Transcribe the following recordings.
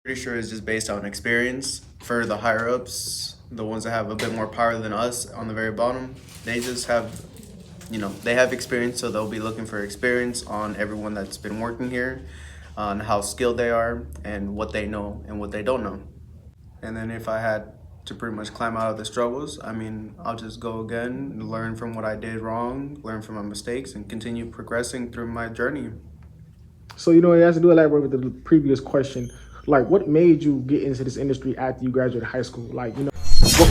Pretty sure it's just based on experience. For the higher ups, the ones that have a bit more power than us on the very bottom, they just have, they have experience, so they'll be looking for experience on everyone that's been working here, on how skilled they are, and what they know and what they don't know. And then if I had to pretty much climb out of the struggles, I'll just go again, learn from what I did wrong, learn from my mistakes, and continue progressing through my journey. So, it has to do elaborate with the previous question. Like, what made you get into this industry after you graduated high school? Welcome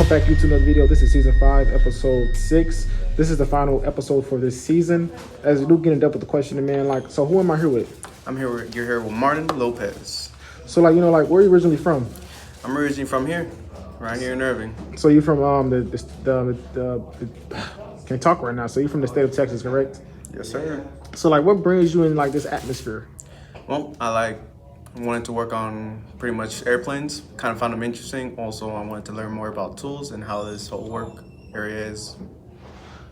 back to another video. This is season 5, episode 6. This is the final episode for this season. As we do get in depth with the question, man, so who am I here with? You're here with Martin Lopez. So, where are you originally from? I'm originally from here, right here in Irving. So you're from can't talk right now. So you're from the state of Texas, correct? Yes, sir. So what brings you in this atmosphere? Well, I wanted to work on pretty much airplanes. Kind of found them interesting. Also, I wanted to learn more about tools and how this whole work area is.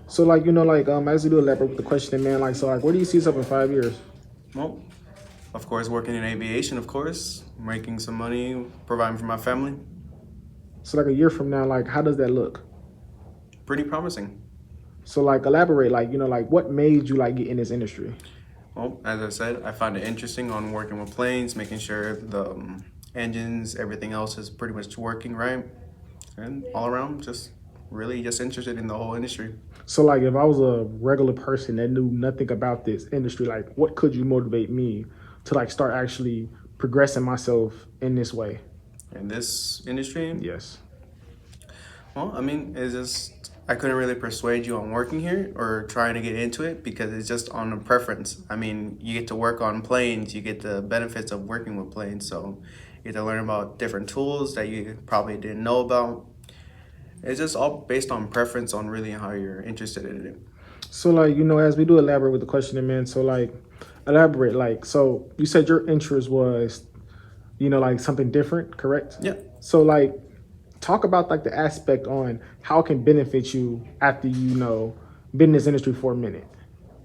So as you do elaborate with the question, man, where do you see yourself in 5 years? Well, of course, working in aviation, of course, making some money, providing for my family. So a year from now, how does that look? Pretty promising. So elaborate, what made you get in this industry? Well, as I said, I find it interesting on working with planes, making sure the engines, everything else is pretty much working right. And all around, just really just interested in the whole industry. So if I was a regular person that knew nothing about this industry, what could you motivate me to start actually progressing myself in this way? In this industry? Yes. Well, it's just, I couldn't really persuade you on working here or trying to get into it because it's just on a preference. You get to work on planes, you get the benefits of working with planes. So you get to learn about different tools that you probably didn't know about. It's just all based on preference on really how you're interested in it. So as we do elaborate with the question, man, so elaborate, so you said your interest was, something different, correct? Yeah. So talk about the aspect on how it can benefit you after been in this industry for a minute.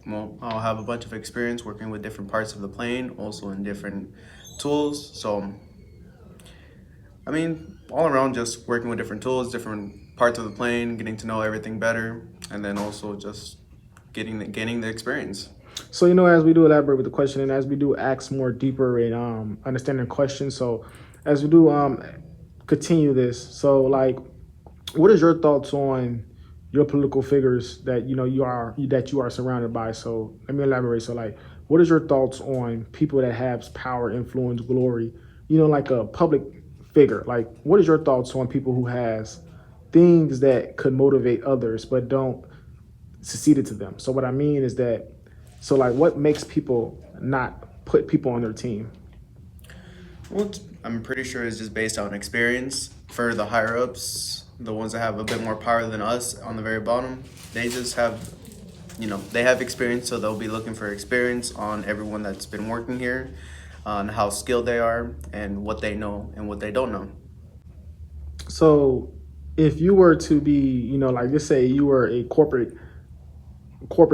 Well, I'll have a bunch of experience working with different parts of the plane, also in different tools. So, all around just working with different tools, different parts of the plane, getting to know everything better, and then also just gaining the experience. So, as we do elaborate with the question and as we do ask more deeper in understanding questions, so as we do continue this, so what is your thoughts on your political figures that you are surrounded by? So let me elaborate. So what is your thoughts on people that have power, influence, glory, a public figure? What is your thoughts on people who has things that could motivate others but don't succeed to them? So what I mean is that, so what makes people not put people on their team? Well, I'm pretty sure it's just based on experience. For the higher ups, the ones that have a bit more power than us on the very bottom, they just have, they have experience, so they'll be looking for experience on everyone that's been working here, on how skilled they are, and what they know and what they don't know. So if you were to be, just say you were a corporate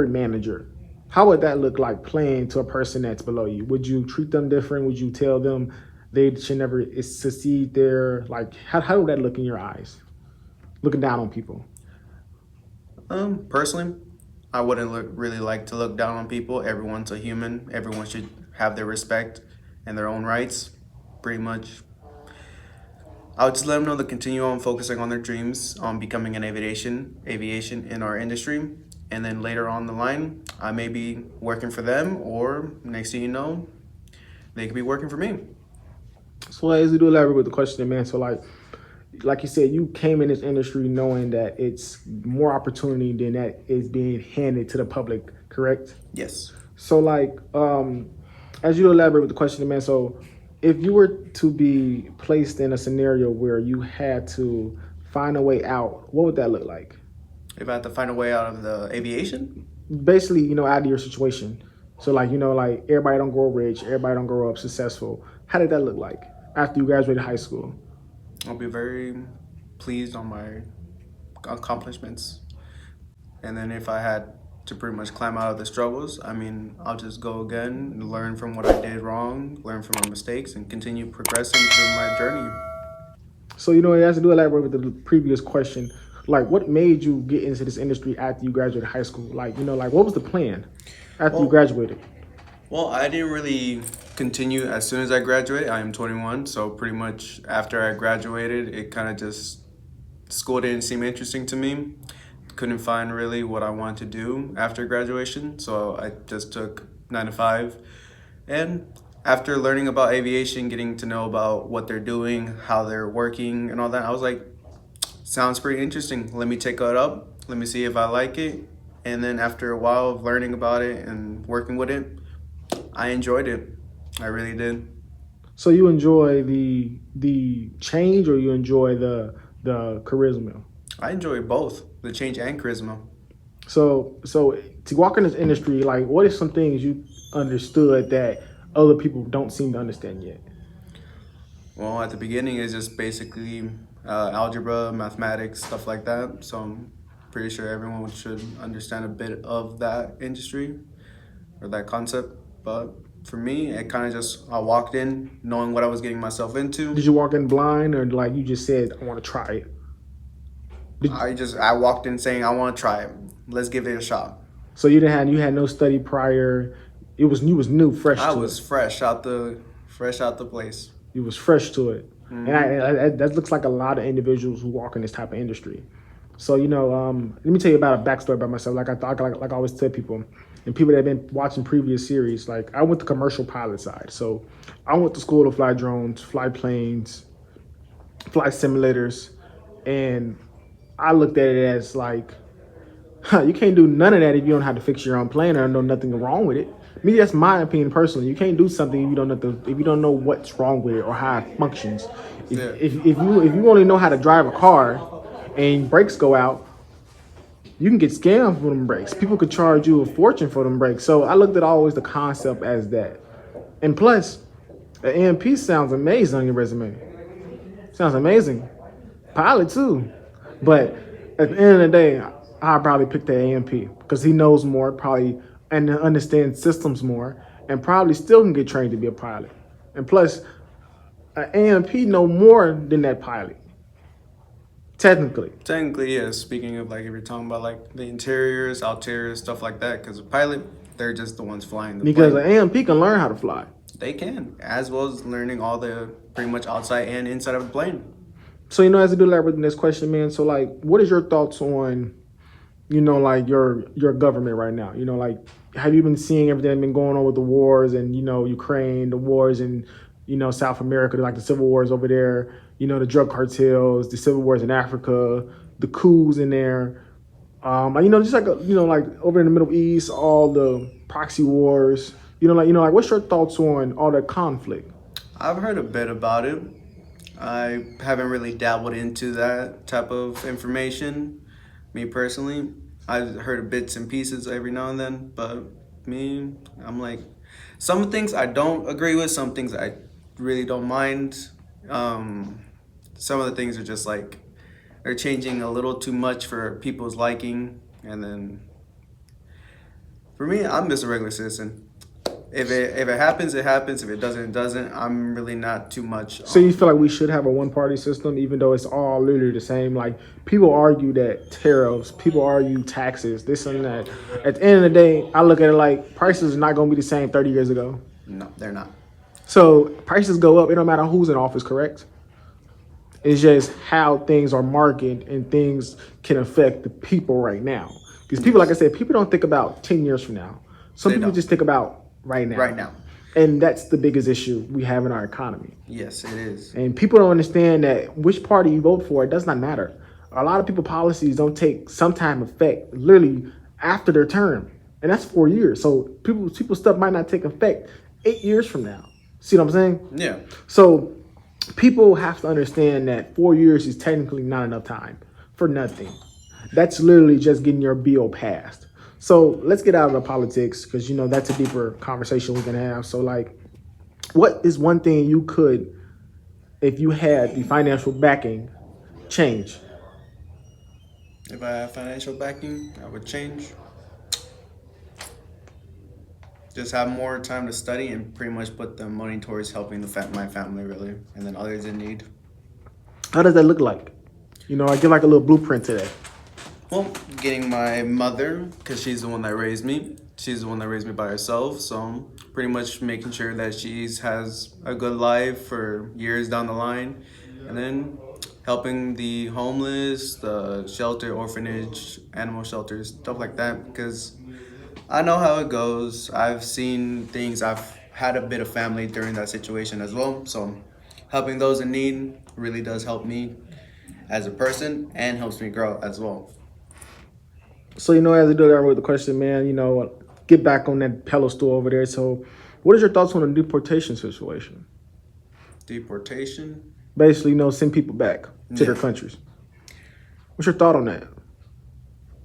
manager, how would that look like playing to a person that's below you? Would you treat them different? Would you tell them they should never succeed there? How would that look in your eyes, looking down on people? Personally, I wouldn't really like to look down on people. Everyone's a human. Everyone should have their respect and their own rights. Pretty much, I would just let them know to continue on focusing on their dreams, on becoming an aviation in our industry. And then later on the line, I may be working for them, or next thing you know, they could be working for me. So as we do elaborate with the question, man, so like you said, you came in this industry knowing that it's more opportunity than that is being handed to the public, correct? Yes. So as you elaborate with the question, man, so if you were to be placed in a scenario where you had to find a way out, what would that look like? If I had to find a way out of the aviation? Basically, out of your situation. So everybody don't grow rich, everybody don't grow up successful. How did that look like after you graduated high school? I'll be very pleased on my accomplishments. And then if I had to pretty much climb out of the struggles. I mean, I'll just go again, learn from what I did wrong, learn from my mistakes, and continue progressing through my journey. So, it has to do elaborate with the previous question. Like, what made you get into this industry after you graduated high school? Like, like, what was the plan after you Well, graduated? well, I didn't really continue as soon as I graduated. I am 21, so pretty much after I graduated, it kind of just school didn't seem interesting to me. Couldn't find really what I wanted to do after graduation, so I just took 9 to 5. And after learning about aviation, getting to know about what they're doing, how they're working, and all that, I was like, sounds pretty interesting. Let me take it up. Let me see if I like it. And then after a while of learning about it and working with it, I enjoyed it. I really did. So you enjoy the change, or you enjoy the charisma? I enjoy both, the change and charisma. So to walk in this industry, like, what are some things you understood that other people don't seem to understand yet? Well, at the beginning, it's just basically algebra, mathematics, stuff like that. So I'm pretty sure everyone should understand a bit of that industry or that concept. But for me, it kind of just, I walked in knowing what I was getting myself into. Did you walk in blind, or like you just said, I want to try it? I walked in saying, I want to try it. Let's give it a shot. So you had no study prior. You was new, fresh I to was it. fresh out the place. You was fresh to it, and that looks like a lot of individuals who walk in this type of industry. So let me tell you about a backstory about myself. Like I always tell people, and people that have been watching previous series. Like, I went the commercial pilot side, so I went to school to fly drones, fly planes, fly simulators, and I looked at it as like, you can't do none of that if you don't have to fix your own plane or know nothing wrong with it. Me, that's my opinion personally. You can't do something if you don't know what's wrong with it or how it functions. If, Yeah. if you only know how to drive a car and brakes go out, you can get scammed for them brakes. People could charge you a fortune for them brakes. So I looked at always the concept as that. And plus, the AMP sounds amazing on your resume. Sounds amazing. Pilot too. But at the end of the day, I probably pick the AMP because he knows more, probably, and understands systems more, and probably still can get trained to be a pilot. And plus, an AMP know more than that pilot, technically. Technically, yeah. Speaking of, like, if you're talking about like the interiors, ulteriors, stuff like that, because a pilot, they're just the ones flying the Because plane. an AMP can learn how to fly. They can, as well as learning all the pretty much outside and inside of the plane. So, as I do elaborate on this question, man, so, like, what is your thoughts on, like, your government right now? Like, have you been seeing everything that's been going on with the wars and, Ukraine, the wars in, South America, like the civil wars over there, the drug cartels, the civil wars in Africa, the coups in there, just like, like over in the Middle East, all the proxy wars, like, what's your thoughts on all that conflict? I've heard a bit about it. I haven't really dabbled into that type of information. Me personally, I've heard bits and pieces every now and then, but me, I'm like, some things I don't agree with, some things I really don't mind. Some of the things are just like, they're changing a little too much for people's liking, and then for me, I'm just a regular citizen. If it happens, it happens. If it doesn't, it doesn't. I'm really not too much. So you feel like we should have a one-party system, even though it's all literally the same? Like, people argue that tariffs, people argue taxes, this and that. At the end of the day, I look at it like prices are not going to be the same 30 years ago. No, they're not. So prices go up. It don't matter who's in office, correct? It's just how things are marketed and things can affect the people right now. Because people, like I said, people don't think about 10 years from now. Some They people don't. just think about right now. Right now. And that's the biggest issue we have in our economy. Yes, it is. And people don't understand that which party you vote for, it does not matter. A lot of people policies don't take some time effect literally after their term. And that's 4 years. So people stuff might not take effect 8 years from now. See what I'm saying? Yeah. So people have to understand that 4 years is technically not enough time for nothing. That's literally just getting your bill passed. So let's get out of the politics because, that's a deeper conversation we can have. So, like, what is one thing you could, if you had the financial backing, change? If I have financial backing, I would change. Just have more time to study and pretty much put the money towards helping my family really, and then others in need. How does that look like? You know, I give like a little blueprint to that. Well, getting my mother, because she's the one that raised me. She's the one that raised me by herself. So pretty much making sure that she's has a good life for years down the line. And then helping the homeless, the shelter, orphanage, animal shelters, stuff like that. Because I know how it goes. I've seen things. I've had a bit of family during that situation as well. So helping those in need really does help me as a person and helps me grow as well. So, you know, as I do that with the question, man, you know, get back on that pedestal over there. So, what is your thoughts on the deportation situation? Deportation. Basically, you know, send people back to their Yeah. countries. What's your thought on that?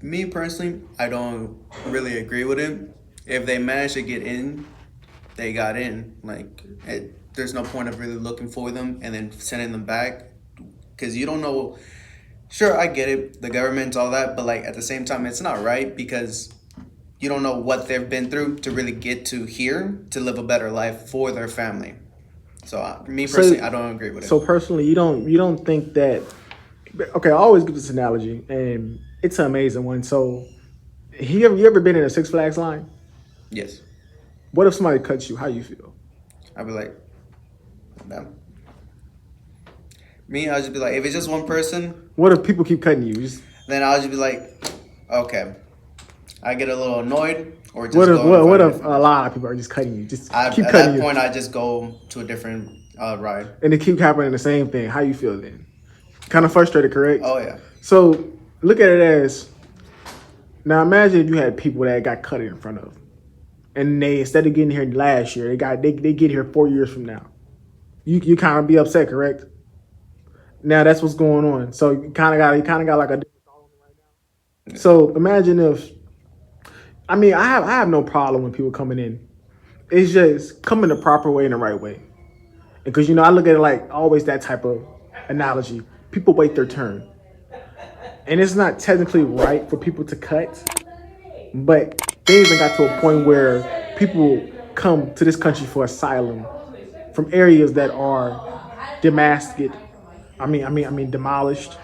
Me personally, I don't really agree with it. If they manage to get in, they got in. There's no point of really looking for them and then sending them back because you don't know. Sure, I get it, the government, all that, but like at the same time, it's not right because you don't know what they've been through to really get to here to live a better life for their family. So me personally, I don't agree with So it. personally, you don't think that? Okay, I always give this analogy, and it's an amazing one. So, you ever been in a Six Flags line? Yes, What if somebody cuts you? How you feel? I'd be like, damn. Me, I'll just be like, if it's just one person, What if people keep cutting you? then I'll just be like, okay. I get a little annoyed or just What if go and what, find what a if different. a lot of people are just cutting you? Just keep At cutting that you, point, I just go to a different ride. and they keep happening the same thing. How you feel then? Kind of frustrated, correct? Oh yeah, So look at it as now. Imagine if you had people that got cut in front of, and they instead of getting here last year, they get here 4 years from now. You kind of be upset, correct? Now that's what's going on. So you kind of got like a. So imagine if I have no problem with people coming in. It's just coming the proper way and the right way. Because you know I look at it like always that type of analogy. People wait their turn, and it's not technically right for people to cut, but they even got to a point where people come to this country for asylum from areas that are demasculated. Demolished,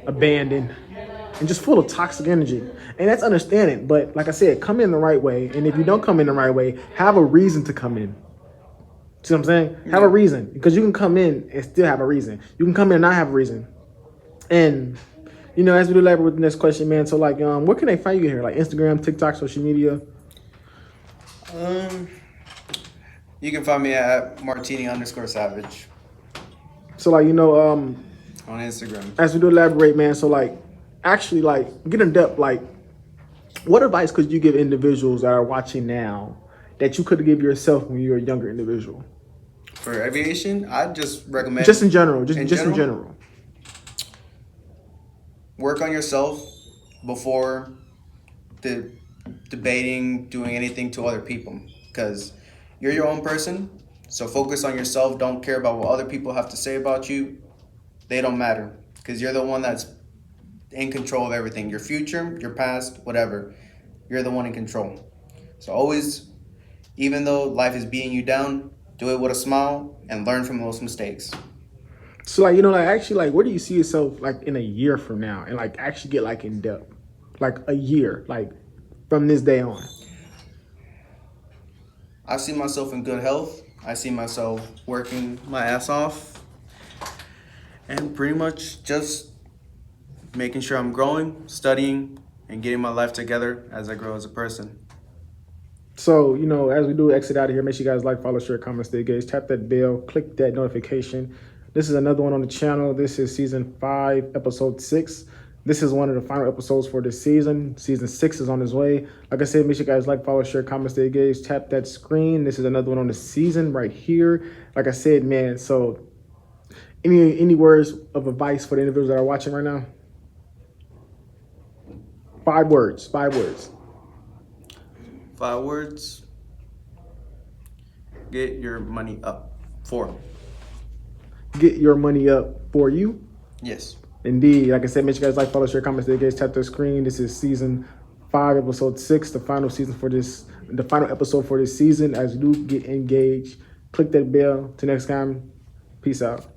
abandoned, and just full of toxic energy. And that's understanding. But like I said, come in the right way. And if you don't come in the right way, have a reason to come in. See what I'm saying? Have a yeah. reason. Because you can come in and still have a reason. You can come in and not have a reason. And you know, as we do elaborate with the next question, man. So like where can they find you here? Like Instagram, TikTok, social media? Um, you can find me at Martini_Savage So like, on Instagram. as we do elaborate, man. So like actually like get in depth, like what advice could you give individuals that are watching now that you could give yourself when you were a younger individual? For aviation, I just recommend Just in general, just in in general, general. work on yourself before the debating, doing anything to other people, because you're your own person. So focus on yourself. Don't care about what other people have to say about you. They don't matter because you're the one that's in control of everything. Your future, your past, whatever. You're the one in control. So always, even though life is beating you down, do it with a smile and learn from those mistakes. So like, like actually like where do you see yourself like in a year from now and like actually get like in depth? Like a year, like from this day on. I see myself in good health. I see myself working my ass off and pretty much just making sure I'm growing, studying, and getting my life together as I grow as a person. So, as we do exit out of here, make sure you guys like, follow, share, comment, stay engaged, tap that bell, click that notification. This is another one on the channel. This is season 5, episode 6. This is one of the final episodes for this season. Season 6 is on its way. Like I said, make sure you guys like, follow, share, comment, stay engaged, tap that screen. This is another one on the season right here. Like I said, man, so any words of advice for the individuals that are watching right now? 5 words. 5 words. 5 words. Get your money up. 4. Get your money up for you. Yes. Indeed. Like I said, make sure you guys like, follow, share, comment, stay engaged, tap the screen. This is season 5, episode 6, the final season for this the final episode for this season. As we do get engaged, click that bell. Till next time, peace out.